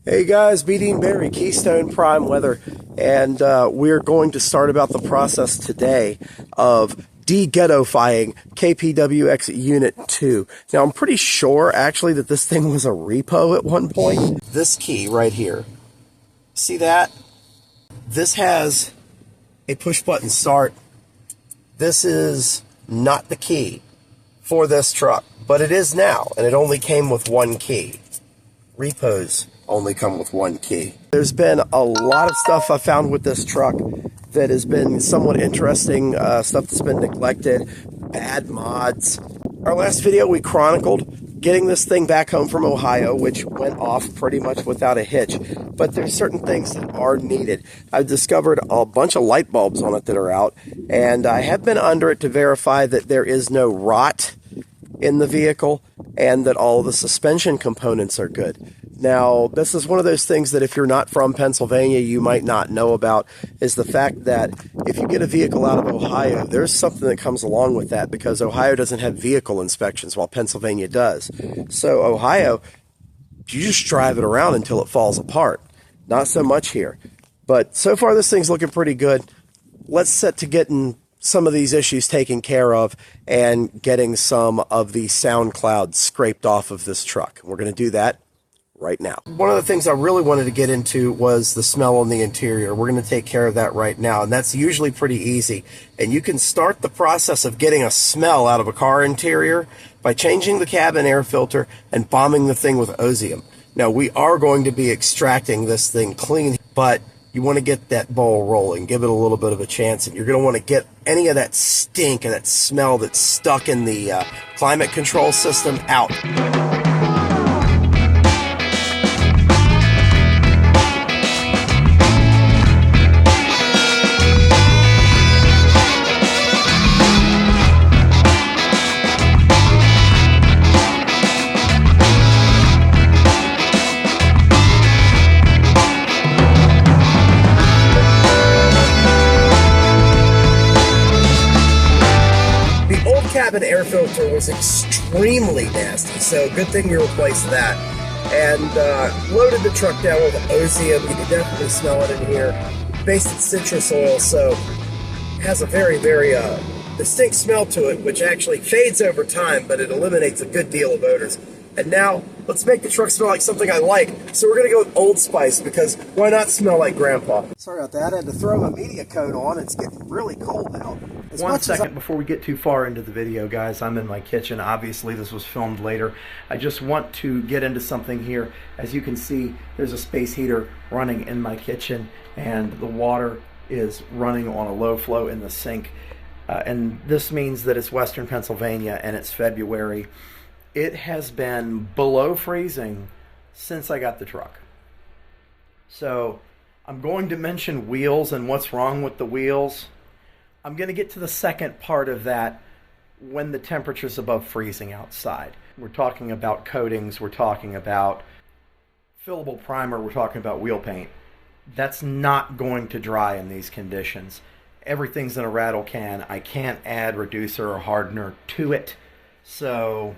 Hey guys, B. Dean Barry, Keystone Prime Weather, and we're going to start about the process today of De-Ghettofying KPWX Unit 2. Now, I'm pretty sure, actually, that this thing was a repo at one point. This key right here, see that? This has a push-button start. This is not the key for this truck, but it is now, and it only came with one key. Repos only come with one key. There's been a lot of stuff I found with this truck that has been somewhat interesting, stuff that's been neglected, bad mods. Our last video we chronicled getting this thing back home from Ohio, which went off pretty much without a hitch, but there's certain things that are needed. I've discovered a bunch of light bulbs on it that are out, and I have been under it to verify that there is no rot in the vehicle and that all the suspension components are good. Now, this is one of those things that if you're not from Pennsylvania, you might not know about, is the fact that if you get a vehicle out of Ohio, there's something that comes along with that because Ohio doesn't have vehicle inspections while Pennsylvania does. So Ohio, you just drive it around until it falls apart. Not so much here. But so far this thing's looking pretty good. Let's set to getting some of these issues taken care of and getting some of the SoundCloud scraped off of this truck. We're going to do that right now. One of the things I really wanted to get into was the smell on the interior. We're going to take care of that right now, and that's usually pretty easy. And you can start the process of getting a smell out of a car interior by changing the cabin air filter and bombing the thing with Osium. Now, we are going to be extracting this thing clean, but you want to get that bowl rolling, give it a little bit of a chance, and you're going to want to get any of that stink and that smell that's stuck in the climate control system out. Cabin air filter was extremely nasty, so good thing we replaced that. And loaded the truck down with Osium. You can definitely smell it in here. Based in citrus oil, so it has a very, very distinct smell to it, which actually fades over time, but it eliminates a good deal of odors. And now, let's make the truck smell like something I like. So we're going to go with Old Spice, because why not smell like Grandpa? Sorry about that. I had to throw my media coat on. It's getting really cold out. One second before we get too far into the video, guys. I'm in my kitchen. Obviously, this was filmed later. I just want to get into something here. As you can see, there's a space heater running in my kitchen, and the water is running on a low flow in the sink. And this means that it's Western Pennsylvania, and it's February. It has been below freezing since I got the truck. So I'm going to mention wheels and what's wrong with the wheels. I'm going to get to the second part of that when the temperature's above freezing outside. We're talking about coatings, we're talking about fillable primer, we're talking about wheel paint. That's not going to dry in these conditions. Everything's in a rattle can. I can't add reducer or hardener to it. So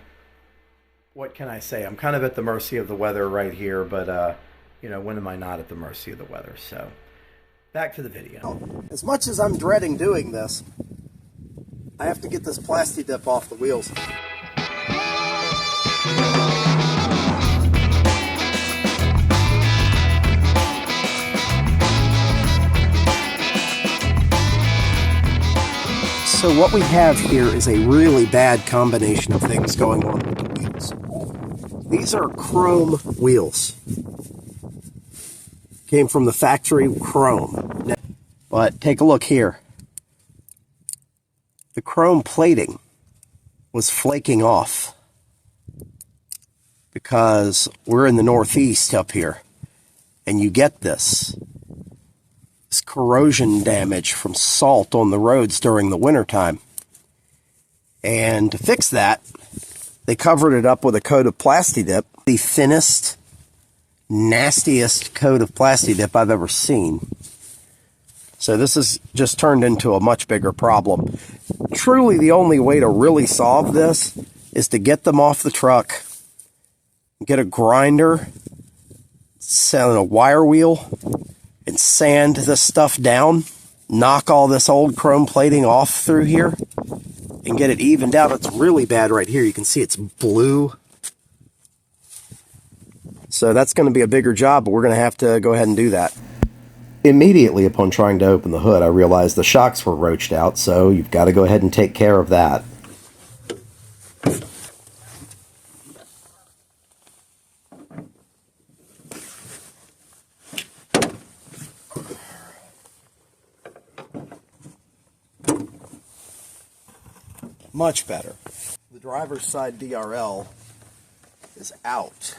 what can I say? I'm kind of at the mercy of the weather right here, but you know, when am I not at the mercy of the weather? So back to the video. As much as I'm dreading doing this, I have to get this plasti dip off the wheels. So what we have here is a really bad combination of things going on with the wheels. These are chrome wheels. Came from the factory chrome. But take a look here. The chrome plating was flaking off because we're in the Northeast up here, and you get this corrosion damage from salt on the roads during the wintertime. And to fix that, they covered it up with a coat of plasti dip, the thinnest, nastiest coat of plasti dip I've ever seen. So this has just turned into a much bigger problem. Truly, the only way to really solve this is to get them off the truck, get a grinder, set on a wire wheel and sand this stuff down, knock all this old chrome plating off through here, and get it evened out. It's really bad right here. You can see it's blue. So that's going to be a bigger job, but we're going to have to go ahead and do that. Immediately upon trying to open the hood, I realized the shocks were roached out, so you've got to go ahead and take care of that. Much better. The driver's side DRL is out.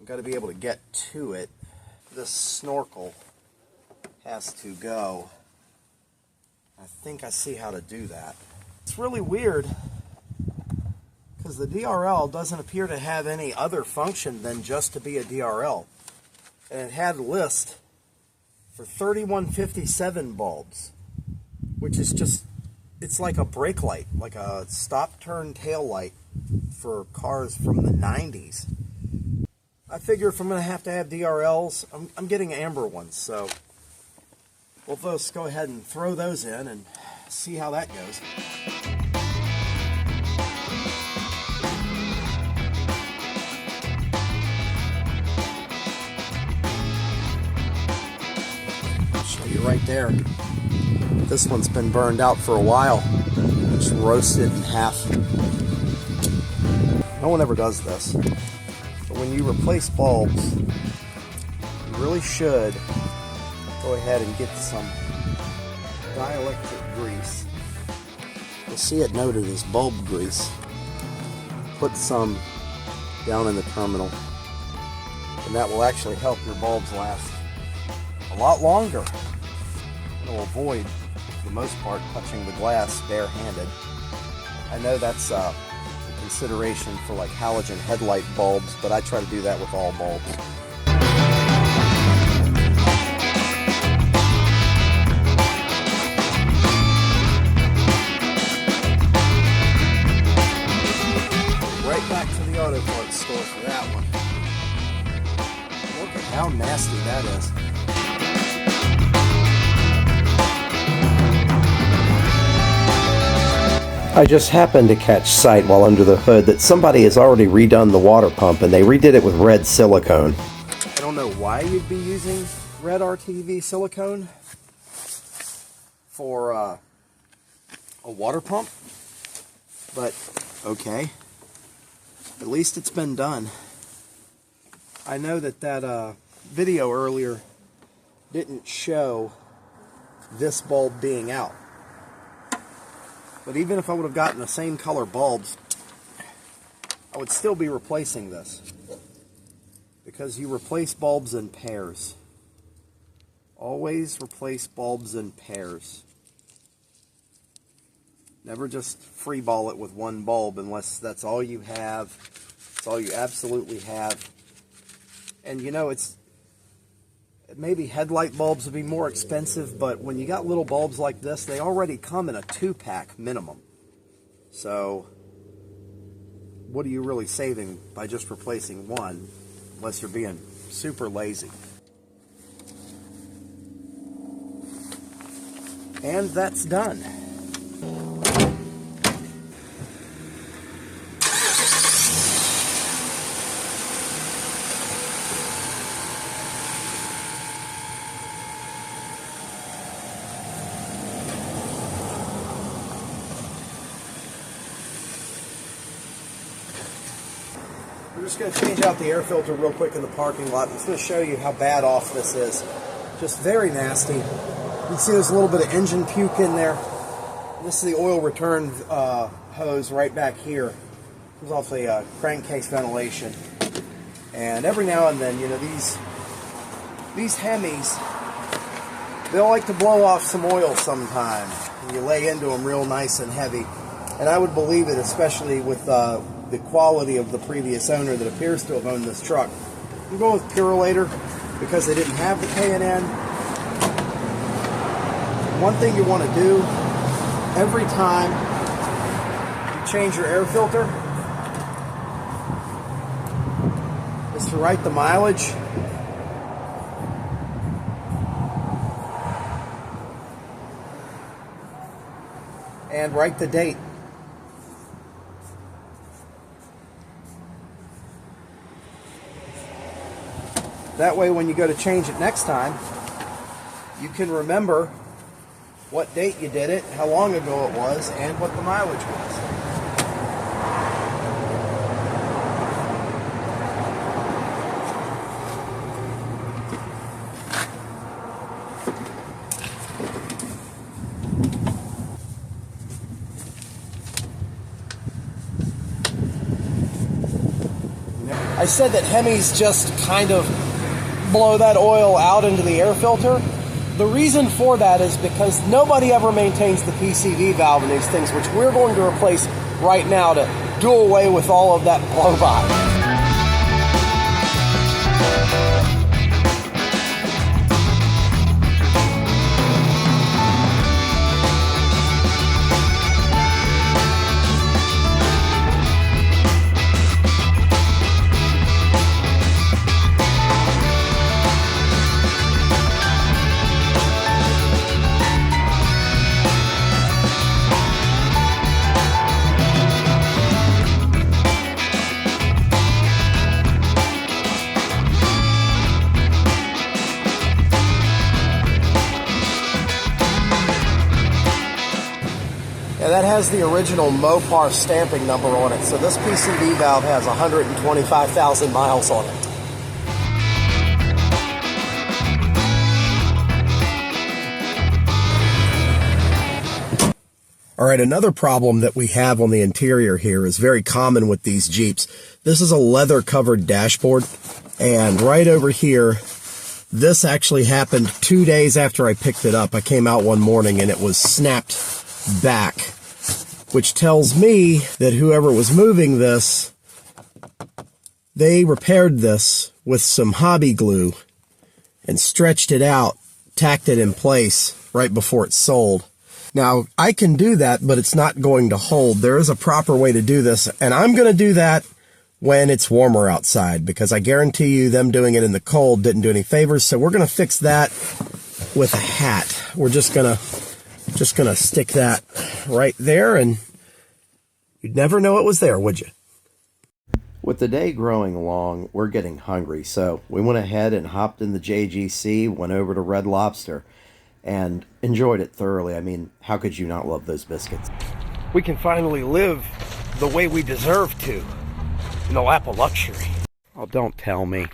I've got to be able to get to it. This snorkel has to go. I think I see how to do that. It's really weird because the DRL doesn't appear to have any other function than just to be a DRL. And it had a list for 3157 bulbs, which is just, it's like a brake light, like a stop-turn tail light for cars from the 90s. I figure if I'm going to have DRLs, I'm getting amber ones, so we'll just go ahead and throw those in and see how that goes. Show you right there. This one's been burned out for a while. Just roasted in half. No one ever does this. But when you replace bulbs, you really should go ahead and get some dielectric grease. You'll see it noted as bulb grease. Put some down in the terminal, and that will actually help your bulbs last a lot longer. It'll avoid, for the most part, touching the glass barehanded. I know that's a consideration for like halogen headlight bulbs, but I try to do that with all bulbs. Right back to the auto parts store for that one. Look at how nasty that is. I just happened to catch sight while under the hood that somebody has already redone the water pump, and they redid it with red silicone. I don't know why you'd be using red RTV silicone for a water pump, but okay. At least it's been done. I know that video earlier didn't show this bulb being out. But even if I would have gotten the same color bulbs, I would still be replacing this. Because you replace bulbs in pairs. Always replace bulbs in pairs. Never just freeball it with one bulb unless that's all you have. That's all you absolutely have. And you know, maybe headlight bulbs would be more expensive, but when you got little bulbs like this, they already come in a 2-pack minimum. So what are you really saving by just replacing one, unless you're being super lazy? And that's done. We're just going to change out the air filter real quick in the parking lot. I'm just going to show you how bad off this is. Just very nasty. You can see there's a little bit of engine puke in there. This is the oil return hose right back here. It's off the crankcase ventilation. And every now and then, you know, these Hemis, they'll like to blow off some oil sometime. And you lay into them real nice and heavy. And I would believe it, especially with the quality of the previous owner that appears to have owned this truck. I'm going with Purolator because they didn't have the K&N. One thing you want to do every time you change your air filter is to write the mileage. And write the date. That way when you go to change it next time, you can remember what date you did it, how long ago it was, and what the mileage was. I said that Hemis just kind of blow that oil out into the air filter. The reason for that is because nobody ever maintains the PCV valve in these things, which we're going to replace right now to do away with all of that blow-by. And that has the original Mopar stamping number on it. So this PCV valve has 125,000 miles on it. All right, another problem that we have on the interior here is very common with these Jeeps. This is a leather covered dashboard, and right over here, this actually happened 2 days after I picked it up. I came out one morning and it was snapped back, which tells me that whoever was moving this, they repaired this with some hobby glue and stretched it out, tacked it in place right before it's sold. Now, I can do that, but it's not going to hold. There is a proper way to do this, and I'm going to do that when it's warmer outside, because I guarantee you them doing it in the cold didn't do any favors. So we're going to fix that with a hat. We're just gonna stick that right there, and you'd never know it was there, would you? With the day growing along, we're getting hungry, so we went ahead and hopped in the JGC, went over to Red Lobster, and enjoyed it thoroughly. I mean, how could you not love those biscuits? We can finally live the way we deserve to, in the lap of luxury. Oh, don't tell me.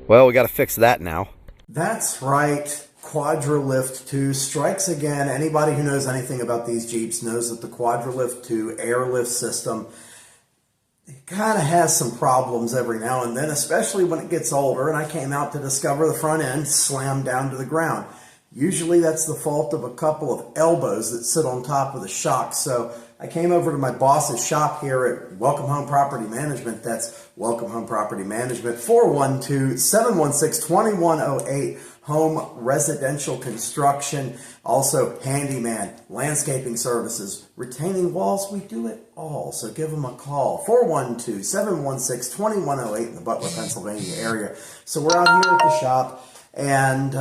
Well, we got to fix that now. That's right. Quadralift 2 strikes again. Anybody who knows anything about these Jeeps knows that the Quadralift 2 airlift system, it kind of has some problems every now and then, especially when it gets older. And I came out to discover the front end slammed down to the ground. Usually that's the fault of a couple of elbows that sit on top of the shock. So I came over to my boss's shop here at Welcome Home Property Management. That's Welcome Home Property Management, 412-716-2108. Home residential construction, also handyman, landscaping services, retaining walls. We do it all. So give them a call, 412-716-2108 in the Butler, Pennsylvania area. So we're out here at the shop, and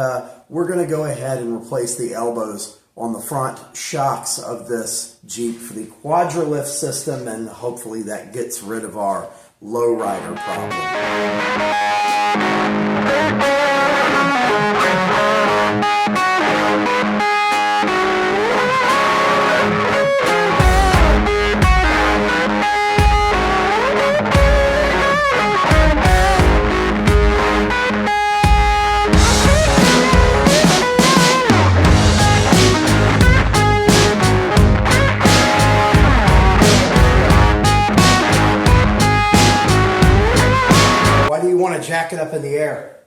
we're going to go ahead and replace the elbows on the front shocks of this Jeep for the Quadralift system, and hopefully that gets rid of our lowrider problem. Jack it up in the air.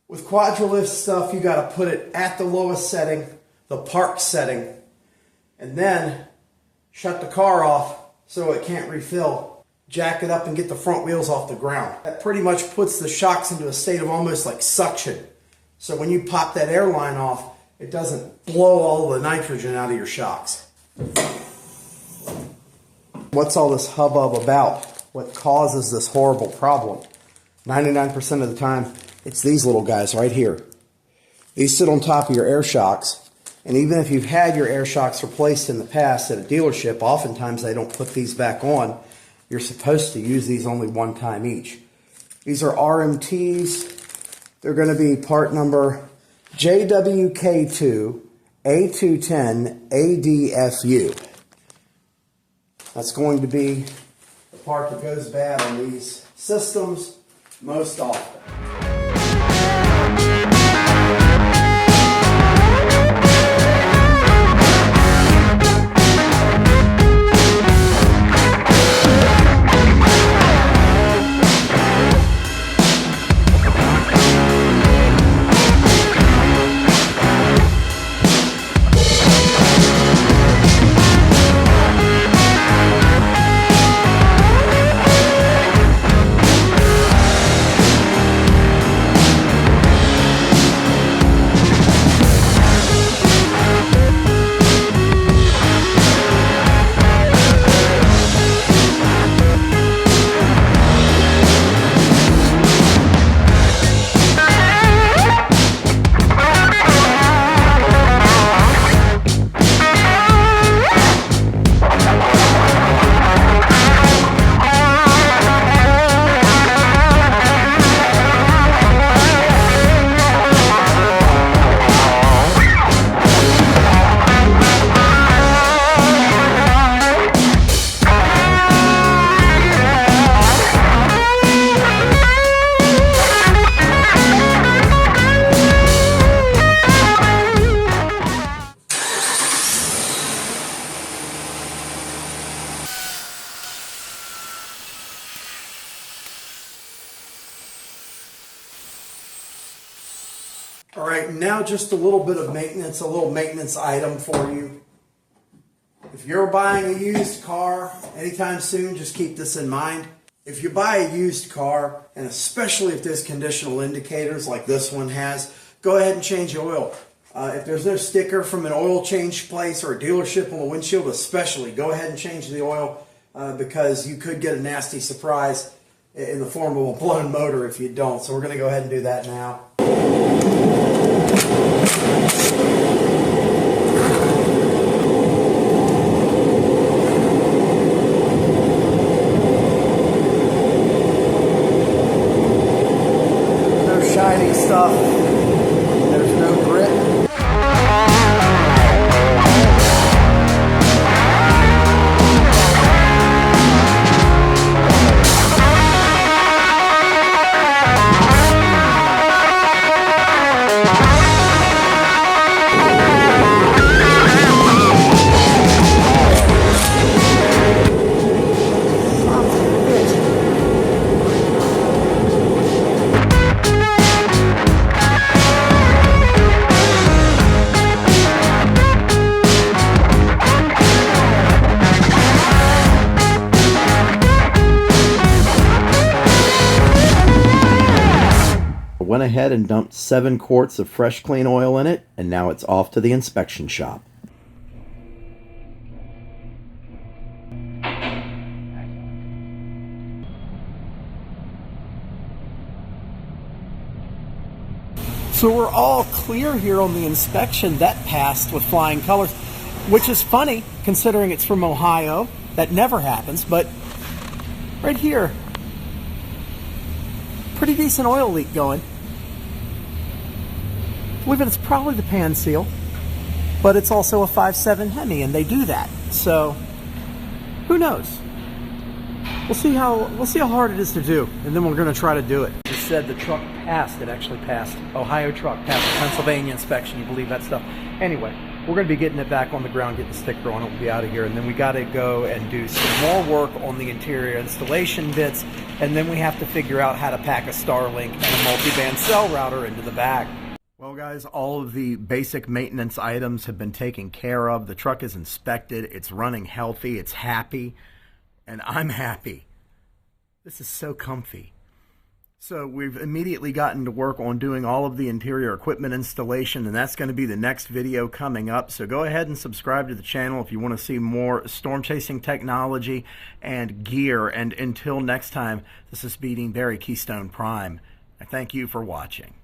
With Quadralift stuff, you got to put it at the lowest setting, the park setting, and then shut the car off so it can't refill. jack it up and get the front wheels off the ground. That pretty much puts the shocks into a state of almost like suction. So when you pop that air line off, it doesn't blow all the nitrogen out of your shocks. What's all this hubbub about? What causes this horrible problem? 99% of the time, it's these little guys right here. These sit on top of your air shocks, and even if you've had your air shocks replaced in the past at a dealership, oftentimes they don't put these back on. You're supposed to use these only one time each. These are RMTs. They're going to be part number JWK2 A210 ADFU. That's going to be the part that goes bad on these systems most often. All right, now just a little bit of maintenance, a little maintenance item for you. If you're buying a used car anytime soon, just keep this in mind. If you buy a used car, and especially if there's conditional indicators like this one has, go ahead and change the oil. If there's no sticker from an oil change place or a dealership on the windshield especially, go ahead and change the oil because you could get a nasty surprise in the form of a blown motor if you don't. So we're going to go ahead and do that now. No shiny stuff. There's no grit. Went ahead and dumped 7 quarts of fresh clean oil in it, and now it's off to the inspection shop. So we're all clear here on the inspection. That passed with flying colors, which is funny considering it's from Ohio. That never happens, but right here, pretty decent oil leak going. I believe it's probably the pan seal, but it's also a 5.7 Hemi, and they do that. So who knows? We'll see how hard it is to do, and then we're going to try to do it. It said the truck passed. It actually passed. Ohio truck passed the Pennsylvania inspection. You believe that stuff? Anyway, we're going to be getting it back on the ground, getting the sticker on it. We'll be out of here, and then we got to go and do some more work on the interior installation bits, and then we have to figure out how to pack a Starlink and a multi-band cell router into the back. Well, guys, all of the basic maintenance items have been taken care of. The truck is inspected. It's running healthy. It's happy. And I'm happy. This is so comfy. So we've immediately gotten to work on doing all of the interior equipment installation, and that's going to be the next video coming up. So go ahead and subscribe to the channel if you want to see more storm chasing technology and gear. And until next time, this is Beating Barry Keystone Prime. I thank you for watching.